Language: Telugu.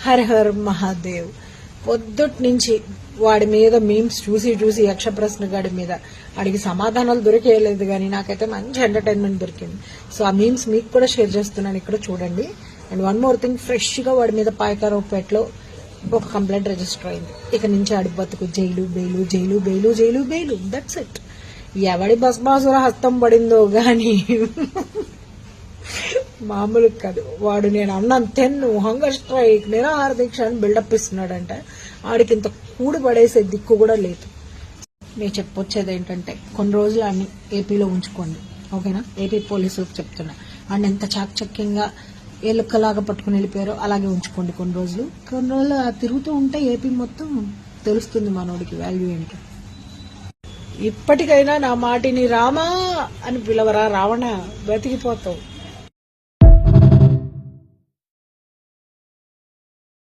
Her her Mahadev. పొద్దుటి నుంచి వాడి మీద మీమ్స్ చూసి చూసి యక్ష ప్రశ్న గాడి మీద వాడికి సమాధానాలు దొరికేయలేదు, కానీ నాకైతే మంచి ఎంటర్టైన్మెంట్ దొరికింది. సో ఆ మీమ్స్ మీకు కూడా షేర్ చేస్తున్నాను, ఇక్కడ చూడండి. And one more thing, fresh గా వాడి మీద పాయకారావుపేటలో ఒక కంప్లైంట్ రిజిస్టర్ అయింది. ఇక నుంచి ఆడి బతుకు jail bail, jail bail, jail bail, that's it. ఎవడి బస్మాసుర హస్తం పడిందో గాని మామూలు కాదు వాడు. నేను అన్నాను తెన్ను హంగర్ స్ట్రైక్ నిరాహార దీక్ష అని బిల్డప్ ఇస్తున్నాడంట. ఆడికి ఇంత కూడి పడేసే దిక్కు కూడా లేదు. నేను చెప్పొచ్చేది ఏంటంటే, కొన్ని రోజులు అన్ని ఏపీలో ఉంచుకోండి, ఓకేనా? ఏపీ పోలీసులకు చెప్తున్నా, అండ్ ఎంత చాకచక్యంగా ఏలుక్కలాగా పట్టుకుని వెళ్ళిపోయారో అలాగే ఉంచుకోండి కొన్ని రోజులు. తిరుగుతూ ఉంటే ఏపీ మొత్తం తెలుస్తుంది మనోడికి వాల్యూ ఏంటో. ఇప్పటికైనా నా మాటిని రామా అని పిలవరా రావణ, బ్రతికిపోతావు.